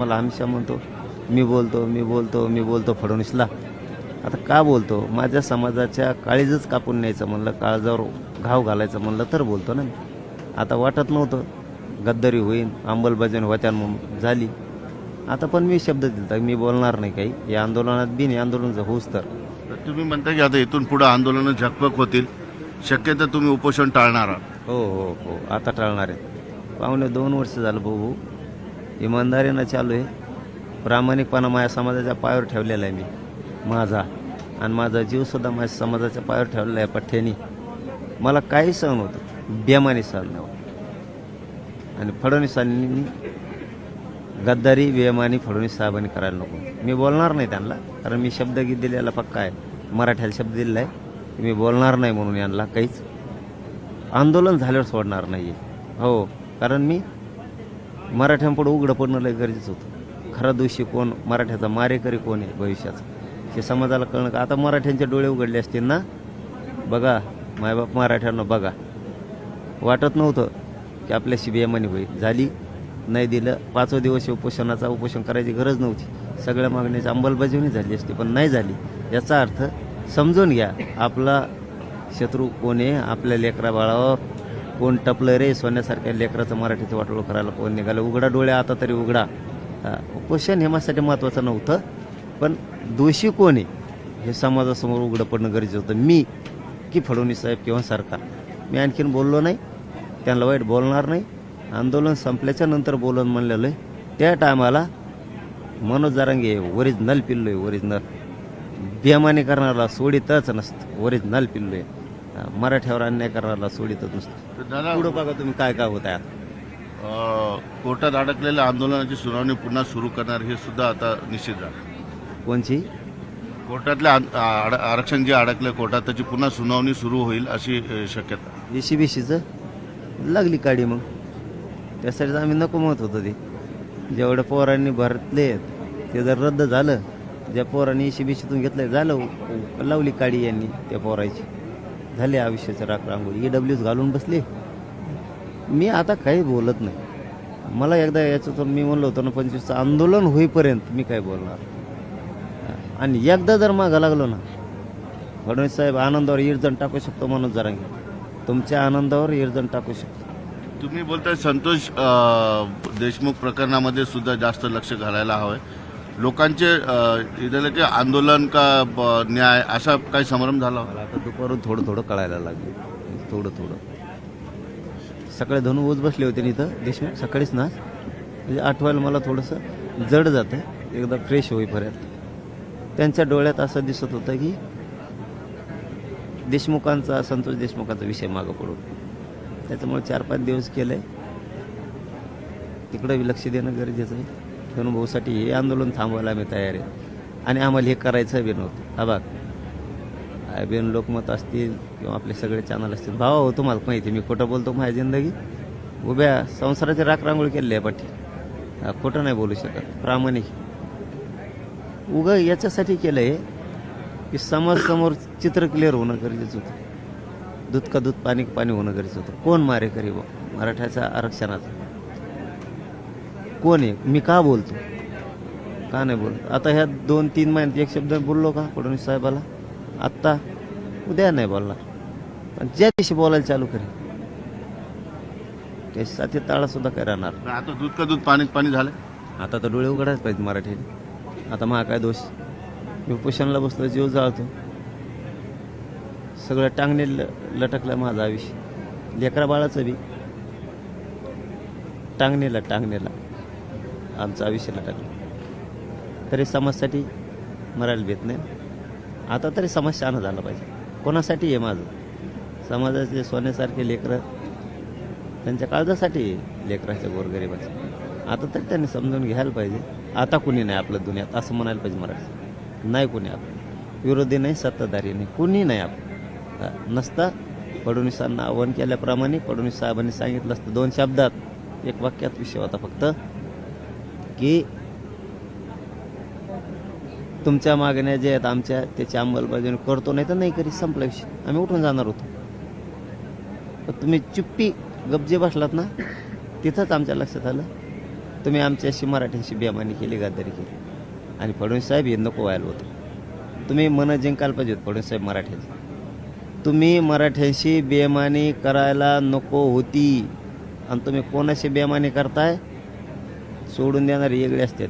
मला हमेशा म्हणतो मी बोलतो फडणवीसला. आता का बोलतो? माझ्या समाजाच्या काळीजच कापून न्यायचं म्हणलं, काळजावर घाव घालायचं म्हणलं तर बोलतो ना मी. आता वाटत नव्हतं गद्दारी होईल, अंमलबजावणी होत्या म्हणून झाली. आता पण मी शब्द दिला मी बोलणार नाही काही या आंदोलनात बिन आंदोलन होऊच तर. तुम्ही म्हणता की आता इथून पुढे आंदोलनं झकपक होतील, शक्यता तुम्ही उपोषण टाळणार आहात. हो आता टाळणार आहे. पावणे 2 वर्ष झालं भाऊ, इमानदारीनं चालू आहे. प्रामाणिकपणा माझ्या समाजाच्या पायावर ठेवलेला आहे मी माझा, आणि माझा जीवसुद्धा माझ्या समाजाच्या पायावर ठेवलेला आहे पठ्ठ्यानी. मला काही सहन होतं, बेमानी सहन नाही होत. आणि फडणवीसांनी गद्दारी बेमानी फडणवीस साहेबांनी करायला नको. मी बोलणार नाही त्यांना, कारण मी शब्द दिलेला पक्का आहे, मराठ्याला शब्द दिलेला आहे मी बोलणार नाही म्हणून. यांना काहीच आंदोलन झाल्यावर सोडणार नाही हो, कारण मी मराठ्यांपुढे उघडं पडणं लय गरजेचं होतं. खरा दोषी कोण, मराठ्याचा मारेकरी कोण आहे भविष्याचा, हे समाजाला कळणं का. आता मराठ्यांचे डोळे उघडले असतील ना, बघा मायबाप मराठ्यांना बघा. वाटत नव्हतं की आपल्याशी बेमानी होईल, झाली. नाही दिलं 5 दिवस उपोषण करायची गरज नव्हती. सगळ्या मागण्याची अंमलबजावणी झाली असती, पण नाही झाली. याचा अर्थ समजून घ्या, आपला शत्रू कोण आहे. आपल्या लेकरा बाळावर कोण टपलं रे, सोन्यासारख्या लेकराचं मराठीचं वाटोळं करायला कोण निघालं. उघडा डोळे आता तरी उघडा. उपोषण हे माझ्यासाठी महत्त्वाचं नव्हतं, पण दोषी कोण आहे हे समाजासमोर उघडं पडणं गरजेचं होतं. मी की फडणवीस साहेब किंवा सरकार. मी आणखीन बोललो नाही, त्यांना वाईट बोलणार नाही. आंदोलन संपल्याच्या नंतर बोलून म्हणलेलं आहे. त्या टायमाला मनोज जरांगे ओरिजिनल पिल्लो आहे, ओरिजिनल. बेमानी करणारा सोडितच नसतं, ओरिजिनल पिल्लो आहे. मराठ्यावर अन्याय करणारा सोडितच नसतं. दादा, पुढं बघा तुम्ही काय काय होत आहे. कोर्टात अडकलेल्या आंदोलनाची सुनावणी पुन्हा सुरू करणार हे सुद्धा आता निश्चित झालं. कोणची कोर्टातल्या आरक्षण जे अडकलं कोर्टात त्याची पुन्हा सुनावणी सुरू होईल अशी शक्यता. ECBCचं लागली काडी. मग त्यासाठी आम्ही नको म्हणत होतो. ते जेवढ्या पोरांनी भरले ते जर रद्द झालं, ज्या पोरांनी ECBCतून घेतलं झालं, लावली काडी यांनी त्या पोराची. झाले आयुष्याचं राख रांगोळी. EWS घालून बसले. मी आता काही बोलत नाही. मला एकदा याच्यातून मी म्हणलो होतो ना, 25चं आंदोलन होईपर्यंत मी काय बोलणार. आणि एकदा जर मागं लागलो ना, फडणवीस साहेब आनंदावर इरजण टाकू शकतो. मनोज जरांगे तुमच्या आनंदावर इरजण टाकू शकतो. तुम्ही बोलताय संतोष देशमुख प्रकरणामध्ये सुद्धा जास्त लक्ष घालायला हवंय. लोकांचे इथलं की आंदोलन का न्याय असा काही समारंभ झाला. मला आता दुपारून थोडं कळायला लागले. थोडं सकाळी धनु ओझ बसले होते इथं देशमुख सकाळीच ना, म्हणजे आठवायला मला थोडंसं जड जातं एकदा फ्रेश होईपर्यंत. त्यांच्या डोळ्यात असं दिसत होतं की संतोष देशमुखांचा विषय मागं पडून. त्याच्यामुळे 4-5 दिवस केलं आहे. तिकडं लक्ष देणं गरजेचं आहे. धनुभाऊसाठी हे आंदोलन थांबवायला आम्ही तयार आहे, आणि आम्हाला हे करायचं बी नव्हतं. हा बघ, IBN लोकमत असतील किंवा आपले सगळे चॅनल असतील, भावा हो तुम्हाला माहिती मी खोटं बोलतो. माझी जिंदगी उभ्या संसाराची राखरांगोळी केलेली आहे पाठी. खोटं नाही बोलू शकत. प्रामाणिक उगं याच्यासाठी केलं आहे की समाजसमोर चित्र क्लिअर होणं गरजेचं होतं. दूध का दूध पाणी का पाणी होणं गरजेचं होतं. कोण मारेकरी मराठ्याच्या आरक्षणाचं कोण आहे, मी का बोलतो, का नाही बोलतो. आता ह्या 2-3 महिन्यात एक शब्द बोललो का फडणवीस साहेबाला? आत्ता उद्या नाही बोलणार, पण ज्या दिवशी बोलायला चालू करेल त्याच्यासाठी ताळा सुद्धा काय राहणार. आता दूध का दूध पाणी पाणी झालं. आता तर डोळे उघडायच पाहिजे मराठीने. आता महा काय दोष. मी उपोषणाला बसलो, जीव जाळतो. सगळं टांगणे लटकलं माझं आयुष्य. लेकरा बाळाचं बी टांगणेला आमचं आयुष्य लटकलं. तरी समाजासाठी मरायला भेट नाही. आता तरी समाज शहाणा झाला पाहिजे. कोणासाठी आहे माझं? समाजाचे सोन्यासारखे लेकरं, त्यांच्या काळजासाठी आहे लेकराच्या गोरगरिबाचं. आता तरी त्यांनी समजून घ्यायला पाहिजे. आता कुणी नाही आपल्या दुनियात असं म्हणायला पाहिजे. मराठी नाही कुणी आपलं, विरोधी नाही, सत्ताधारी नाही, कुणी नाही आपलं. नसता फडणवीसांना आव्हान केल्याप्रमाणे फडणवीस साहेबांनी सांगितलं असतं 2 शब्दात, 1 वाक्यात विषय होता फक्त की तुमच्या मागण्या जे आहेत आमच्या त्याची अंमलबजावणी करतो, नाही तर नाही करी. संपला विषय. आम्ही उठून जाणार होतो. पण तुम्ही चुप्पी गपजे बसलात ना, तिथंच आमच्या लक्षात आलं तुम्ही आमच्याशी मराठ्यांशी बेमानी केली, गद्दारी केली आणि फडणवीस साहेब हे नको व्हायला होतं. तुम्ही मनं जिंकायला पाहिजे होत फडणवीस साहेब मराठ्यांची. तुम्ही मराठ्यांशी बेमानी करायला नको होती आणि तुम्ही कोणाशी बेमानी करताय, सोडून देणारी वेगळी असतात.